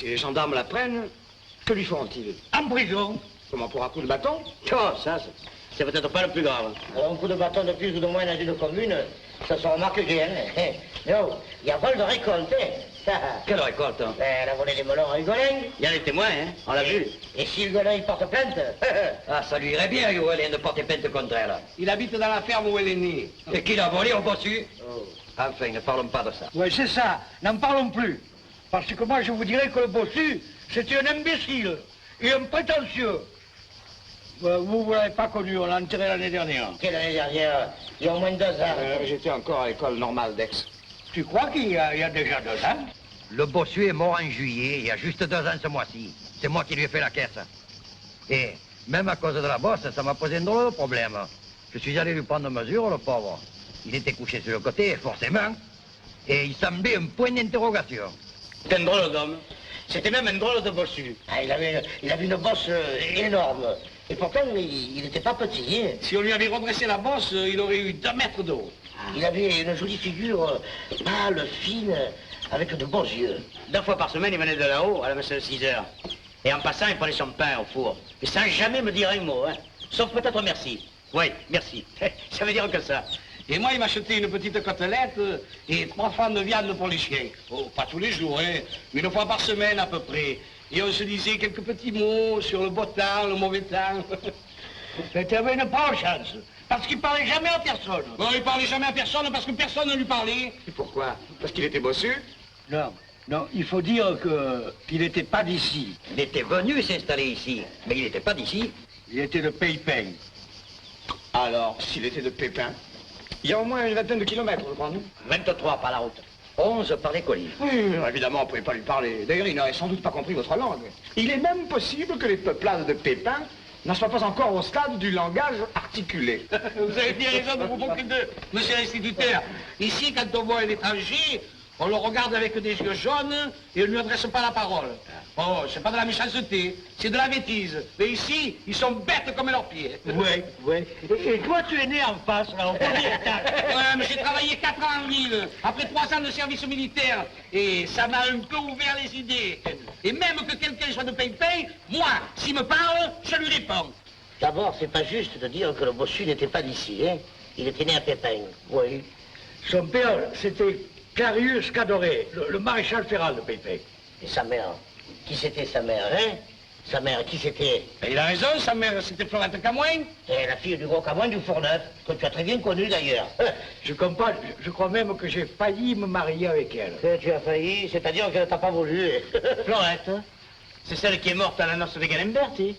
Si les gendarmes la prennent, que lui feront-ils? En prison. Comment, pour un coup de bâton? Oh, ça, c'est peut-être pas le plus grave. Alors, un coup de bâton de plus ou de moins dans une commune, ça se remarque rien. Non, il y a vol de récolte. Quelle récolte, hein? Elle a volé des melons à Hugolin. Il y a les témoins, hein? On l'a vu. Et si Hugolin, il porte plainte? Ah, ça lui irait bien, Hugolin, de porter plainte contre elle. Il habite dans la ferme où elle est née. Et qui l'a volé au bossu? Oh. Enfin, ne parlons pas de ça. Oui, c'est ça. N'en parlons plus. Parce que moi, je vous dirais que le bossu, c'était un imbécile et un prétentieux. Vous ne l'avez pas connu, on l'a enterré l'année dernière. Quelle année dernière? Il y a au moins 2 ans. J'étais encore à l'école normale d'Aix. Tu crois qu'il y a déjà 2 ans? Le bossu est mort en juillet, il y a juste 2 ans ce mois-ci. C'est moi qui lui ai fait la caisse. Et même à cause de la bosse, ça m'a posé un drôle de problème. Je suis allé lui prendre mesure, le pauvre. Il était couché sur le côté, forcément. Et il semblait un point d'interrogation. C'est un drôle d'homme. C'était même un drôle de bossu. Ah, il avait une bosse énorme. Et pourtant, il n'était pas petit. Hein. Si on lui avait redressé la bosse, il aurait eu 2 mètres d'eau. Il avait une jolie figure, pâle, fine, avec de beaux yeux. 2 fois par semaine, il venait de là-haut, à la messe de 6 heures. Et en passant, il prenait son pain au four. Et sans jamais me dire un mot, hein. Sauf peut-être merci. Oui, merci. Ça veut dire que ça. Et moi, il m'achetait une petite côtelette et 3 francs de viande pour les chiens. Oh, pas tous les jours, hein, mais 1 fois par semaine à peu près. Et on se disait quelques petits mots sur le beau temps, le mauvais temps. C'était une bonne chance, parce qu'il parlait jamais à personne. Bon, il parlait jamais à personne parce que personne ne lui parlait. Et pourquoi? Parce qu'il était bossu? Non, non, il faut dire qu'il n'était pas d'ici. Il était venu s'installer ici, mais il n'était pas d'ici. Il était de Pépin. Alors, s'il était de Pépin, il y a au moins une vingtaine de kilomètres, je crois, non? 23 par la route. 11 par les colis. Oui, évidemment, on ne pouvait pas lui parler. D'ailleurs, il n'aurait sans doute pas compris votre langue. Il est même possible que les peuplades de Pépin n'en soient pas encore au stade du langage articulé. Vous avez bien raison de vous moquer de monsieur l'instituteur. Ici, quand on voit un étranger, on le regarde avec des yeux jaunes et on ne lui adresse pas la parole. Oh, c'est pas de la méchanceté, c'est de la bêtise. Mais ici, ils sont bêtes comme leurs pieds. Oui, oui. Et toi, tu es né en face, là, au premier étage. Ouais, mais j'ai travaillé 4 ans en ville, après 3 ans de service militaire. Et ça m'a un peu ouvert les idées. Et même que quelqu'un soit de Pépin, moi, s'il me parle, je lui réponds. D'abord, c'est pas juste de dire que le bossu n'était pas d'ici, hein. Il était né à Pépin. Oui. Son père, c'était Clarius Cadoré, le maréchal féral de Pépin. Et sa mère? Qui c'était sa mère, hein? Sa mère, qui c'était? Il a raison, sa mère, c'était Florette Camoin. C'est la fille du gros Camoin du Fourneuf, que tu as très bien connu d'ailleurs. Je comprends, je crois même que j'ai failli me marier avec elle. Que tu as failli, c'est-à-dire qu'elle t'a pas voulu. Florette, c'est celle qui est morte à la noce de Galimberti,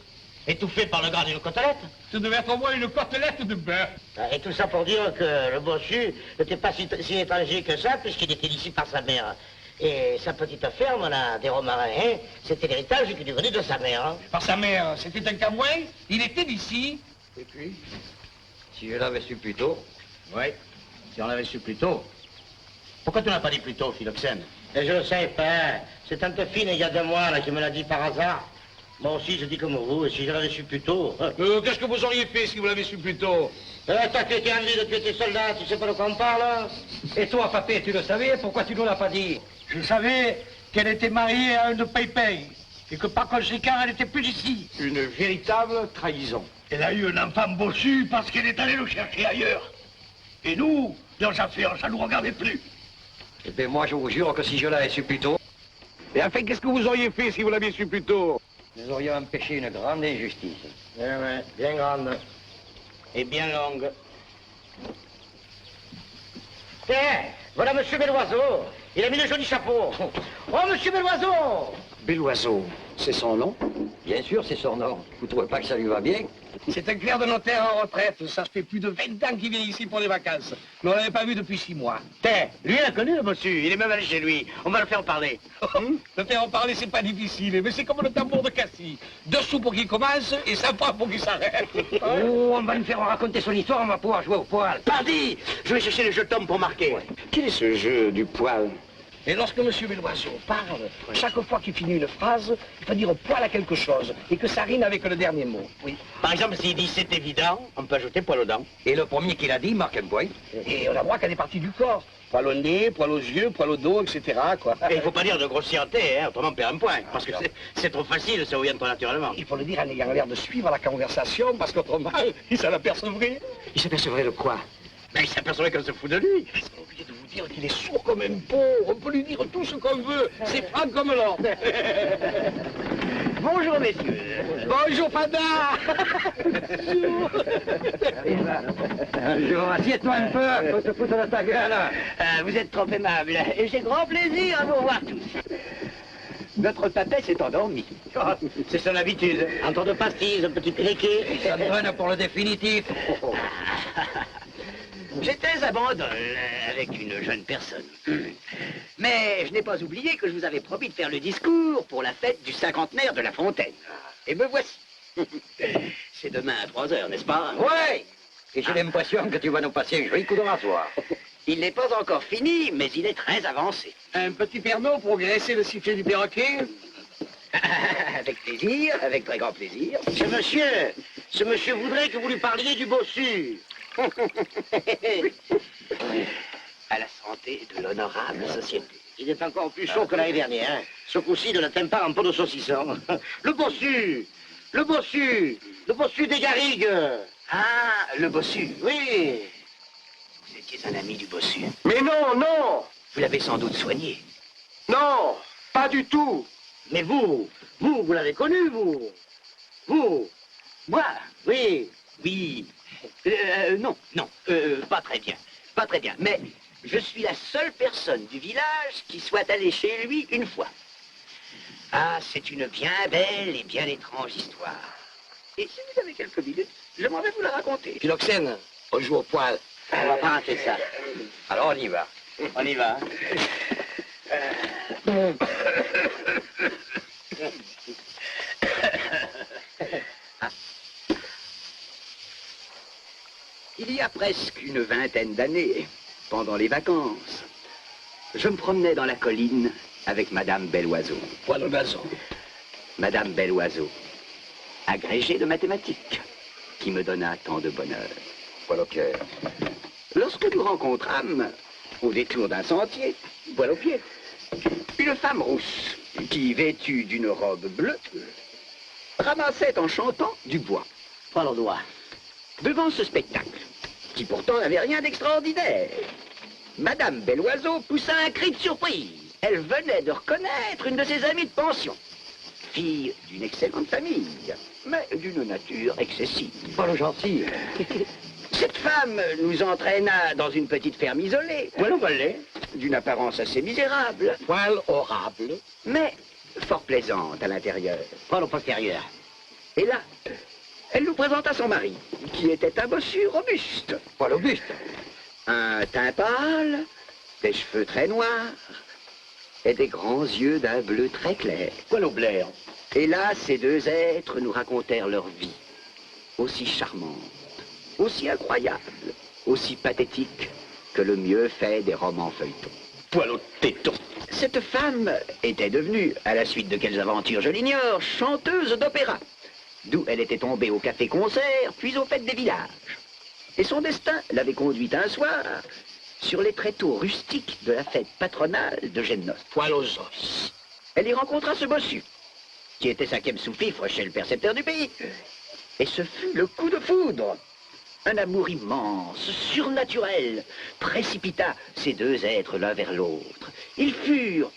étouffée par le gras d'une côtelette. Ce devait être au moins une côtelette de bœuf. Et tout ça pour dire que le bossu n'était pas si étranger que ça, puisqu'il était ici par sa mère. Et sa petite ferme, là, des Romarins, hein, c'était l'héritage qui lui venait de sa mère. Hein. Par sa mère, c'était un Camoin, il était d'ici. Et puis? Si je l'avais su plus tôt. Oui, si on l'avait su plus tôt. Pourquoi tu n'as pas dit plus tôt, Philoxène? Et je ne sais pas. C'est tante fine, il y a 2 mois, là, qui me l'a dit par hasard. Moi aussi, je dis comme vous, et si je l'avais su plus tôt... Qu'est-ce que vous auriez fait si vous l'avez su plus tôt? Toi, tu étais en vie de tuer tes soldats, tu sais pas de quoi on parle? Et toi, papé, tu le savais? Pourquoi tu ne l'as pas dit? Je savais qu'elle était mariée à un de Pépin, et que par conséquent, elle n'était plus ici. Une véritable trahison. Elle a eu un enfant bossu parce qu'elle est allée le chercher ailleurs. Et nous, dans sa affaires, ça ne nous regardait plus. Eh bien, moi, je vous jure que si je l'avais su plus tôt... Et enfin, qu'est-ce que vous auriez fait si vous l'aviez su plus tôt? Nous aurions empêché une grande injustice. Oui, bien grande. Et bien longue. Tiens, voilà Monsieur Belloiseau. Il a mis le joli chapeau. Oh, Monsieur Belloiseau! Belloiseau, c'est son nom? Bien sûr, c'est son nom. Vous trouvez pas que ça lui va bien? C'est un clerc de notaire en retraite. Ça fait plus de 20 ans qu'il vient ici pour les vacances. Mais on l'avait pas vu depuis 6 mois. Tiens, lui, il a connu le bossu. Il est même allé chez lui. On va le faire parler. Le faire en parler, c'est pas difficile. Mais c'est comme le tambour de Cassis. 2 sous pour qu'il commence et 5 francs pour qu'il s'arrête. Oh, on va lui faire raconter son histoire, on va pouvoir jouer au poil. Pardi! Je vais chercher les jetons pour marquer. Quel est ce jeu du poil? Et lorsque M. Belloiseau parle, chaque fois qu'il finit une phrase, il faut dire poil à quelque chose, et que ça rime avec le dernier mot. Oui. Par exemple, s'il dit c'est évident, on peut ajouter poil aux dents. Et le premier qu'il a dit marque un point. Et on a droit qu'à des parties du corps. Poil au nez, poil aux yeux, poil au dos, etc. quoi. Et il ne faut pas dire de grossièreté, hein, autrement on perd un point. Parce que c'est trop facile, ça revient trop naturellement. Il faut le dire en ayant l'air de suivre la conversation, parce qu'autrement, il s'en apercevrait. Il s'apercevrait de quoi? Ben, il s'apercevrait qu'on se fout de lui. Ils sont obligés de vous dire qu'il est sourd comme un pot. On peut lui dire tout ce qu'on veut. C'est franc comme l'or. Bonjour, messieurs. Bonjour, Fada. Bonjour, assieds-toi un peu, faut se foutre de ta gueule. Vous êtes trop aimable. Et j'ai grand plaisir à vous revoir tous. Notre papet s'est endormi. C'est son habitude. Un tour de pastilles, un petit criquet. Ça me donne pour le définitif. J'étais à Bandol avec une jeune personne. Mais je n'ai pas oublié que je vous avais promis de faire le discours pour la fête du cinquantenaire de La Fontaine. Et me voici. C'est demain à 3 heures, n'est-ce pas? Ouais. Et j'ai l'impression que tu vas nous passer un joli coup de rasoir. Il n'est pas encore fini, mais il est très avancé. Un petit perno pour graisser le sifflet du perroquet. Avec plaisir, avec très grand plaisir. Ce monsieur voudrait que vous lui parliez du bossu. À la santé de l'honorable société. Il est encore plus chaud que l'année dernière. Hein. Ce coup-ci, ne la t'aime pas en pot de saucisson. Le bossu des garrigues. Ah, le bossu. Oui. Vous étiez un ami du bossu. Mais non, non. Vous l'avez sans doute soigné. Non, pas du tout. Mais vous l'avez connu, vous. Vous. Moi? Oui. Oui. Non, pas très bien. Pas très bien. Mais je suis la seule personne du village qui soit allée chez lui une fois. Ah, c'est une bien belle et bien étrange histoire. Et si vous avez quelques minutes, j'aimerais vous la raconter. Philoxène, on joue au poil. On va pas rater ça. Alors on y va. On y va. Il y a presque une vingtaine d'années, pendant les vacances, je me promenais dans la colline avec Madame Belloiseau. Poil au gazon. Madame Belloiseau, agrégée de mathématiques, qui me donna tant de bonheur. Poil au cœur. Lorsque nous rencontrâmes, au détour d'un sentier, poil aux pieds, une femme rousse qui, vêtue d'une robe bleue, ramassait en chantant du bois. Poil au doigt. Devant ce spectacle, qui pourtant n'avait rien d'extraordinaire, Madame Belloiseau poussa un cri de surprise. Elle venait de reconnaître une de ses amies de pension. Fille d'une excellente famille, mais d'une nature excessive. Poil au gentil. Cette femme nous entraîna dans une petite ferme isolée, Poil au collet. d'une apparence assez misérable, Poil orable. mais fort plaisante à l'intérieur. Poil au postérieur. Et là, elle nous présenta son mari, qui était un bossu robuste. Poil au buste. Un teint pâle, des cheveux très noirs et des grands yeux d'un bleu très clair. Poil au blaire. Et là, ces deux êtres nous racontèrent leur vie, aussi charmante, aussi incroyable, aussi pathétique que le mieux fait des romans feuilletons. Poil au téton. Cette femme était devenue, à la suite de quelles aventures je l'ignore, chanteuse d'opéra, d'où elle était tombée au café-concert, puis aux fêtes des villages. Et son destin l'avait conduite un soir sur les tréteaux rustiques de la fête patronale de Génosse. Poil aux os. Elle y rencontra ce bossu, qui était 5e sous-fifre chez le percepteur du pays. Et ce fut le coup de foudre. Un amour immense, surnaturel, précipita ces deux êtres l'un vers l'autre. Ils furent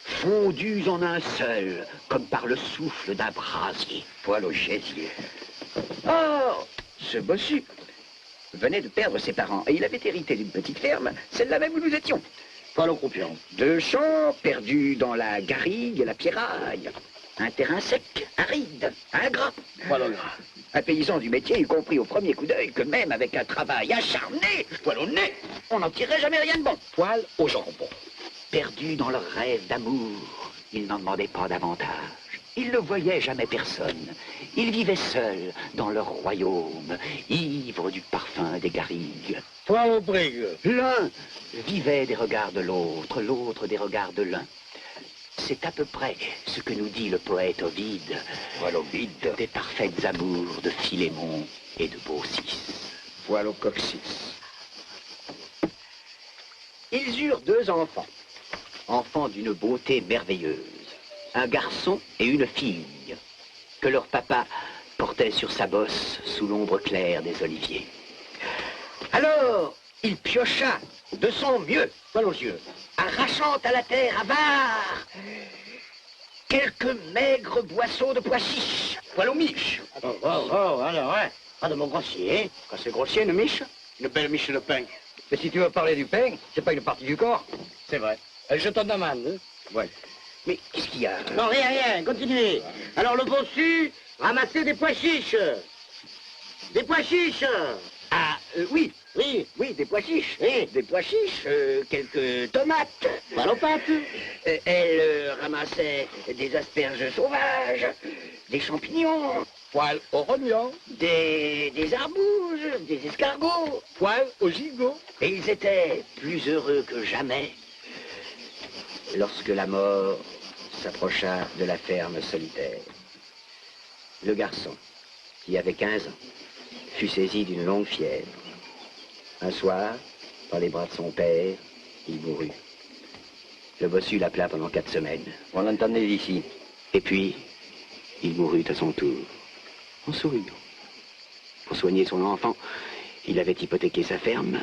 fondus en un seul, comme par le souffle d'un brasier. Poil au gésier. Or, ce bossu venait de perdre ses parents et il avait hérité d'une petite ferme, celle-là même où nous étions. Poil au croupion. Deux champs perdus dans la garrigue et la pierraille. Un terrain sec, aride, ingrat. Poil au gras. Un paysan du métier eut compris au premier coup d'œil que même avec un travail acharné, poil au nez, on n'en tirerait jamais rien de bon. Poil au jambon. Perdus dans leur rêve d'amour, ils n'en demandaient pas davantage. Ils ne voyaient jamais personne. Ils vivaient seuls dans leur royaume, ivres du parfum des garrigues. Poil au brigue. L'un vivait des regards de l'autre, l'autre des regards de l'un. C'est à peu près ce que nous dit le poète Ovide. Voilà Ovide. Des parfaites amours de Philémon et de Baucis. Voilà au coccyx. Ils eurent 2 enfants, enfants d'une beauté merveilleuse, un garçon et une fille, que leur papa portait sur sa bosse sous l'ombre claire des oliviers. Alors, il piocha de son mieux, poil aux yeux, arrachant à la terre avare quelques maigres boisseaux de pois chiches, poil aux miches. Alors, ouais. Pas de mon grossier, hein. Quand c'est grossier, une miche, une belle miche de pain. Mais si tu veux parler du pain, c'est pas une partie du corps. C'est vrai. Je te demande. Hein. Ouais. Mais qu'est-ce qu'il y a? Non, rien, continuez. Alors, le bossu ramassait des pois chiches. Des pois chiches. Ah, oui, Oui. oui, des pois chiches. Oui. Des pois chiches, quelques tomates. Voilà aux pâtes. Elle ramassait des asperges sauvages, des champignons, Poil au rognon, des arbouges, des escargots. poil au gigot. Et ils étaient plus heureux que jamais lorsque la mort s'approcha de la ferme solitaire. Le garçon, qui avait 15 ans, fut saisi d'une longue fièvre. Un soir, dans les bras de son père, il mourut. Le bossu l'appela pendant 4 semaines. On l'entendait d'ici. Et puis, il mourut à son tour, en souriant. Pour soigner son enfant, il avait hypothéqué sa ferme,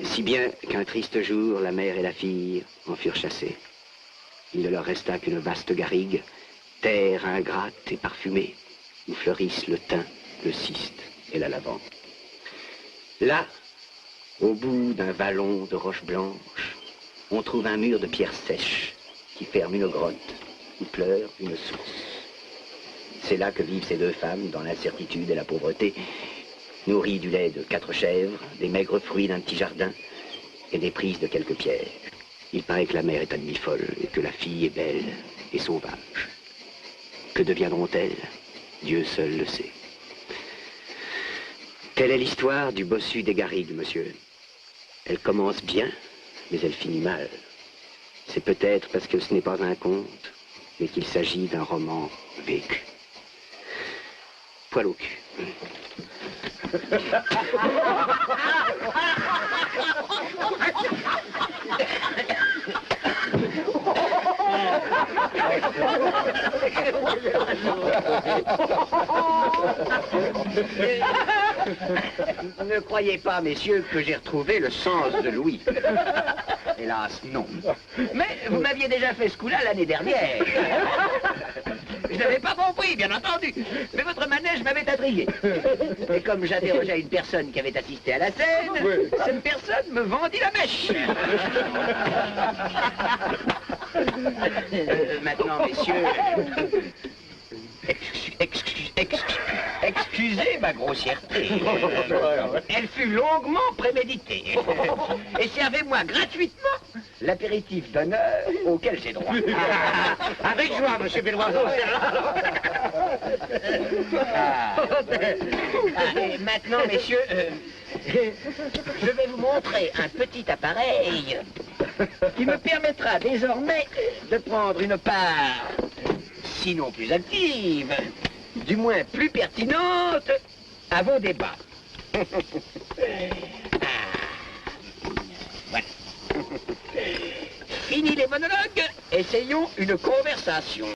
si bien qu'un triste jour, la mère et la fille en furent chassées. Il ne leur resta qu'une vaste garrigue, terre ingrate et parfumée, où fleurissent le thym, le cyste et la lavande. Là, au bout d'un vallon de roches blanches, on trouve un mur de pierres sèches qui ferme une grotte où pleure une source. C'est là que vivent ces 2 femmes, dans l'incertitude et la pauvreté, nourries du lait de 4 chèvres, des maigres fruits d'un petit jardin et des prises de quelques pierres. Il paraît que la mère est à demi folle et que la fille est belle et sauvage. Que deviendront-elles? Dieu seul le sait. Telle est l'histoire du bossu des garrigues, monsieur. Elle commence bien, mais elle finit mal. C'est peut-être parce que ce n'est pas un conte, mais qu'il s'agit d'un roman vécu. Poil au cul. Ne croyez pas, messieurs, que j'ai retrouvé le sens de Louis. Hélas, non. Mais vous m'aviez déjà fait ce coup-là l'année dernière. Je n'avais pas compris, bien entendu. Mais votre manège m'avait intrigué. Et comme j'interrogeais une personne qui avait assisté à la scène, cette personne me vendit la mèche. Maintenant, messieurs... Excusez ma grossièreté. Elle fut longuement préméditée. Et servez-moi gratuitement l'apéritif d'honneur auquel j'ai droit. Avec joie, monsieur Belloiseau. Et maintenant, messieurs, je vais vous montrer un petit appareil qui me permettra désormais de prendre une part, sinon plus active, du moins plus pertinente, à vos débats. Voilà. Fini les monologues, essayons une conversation.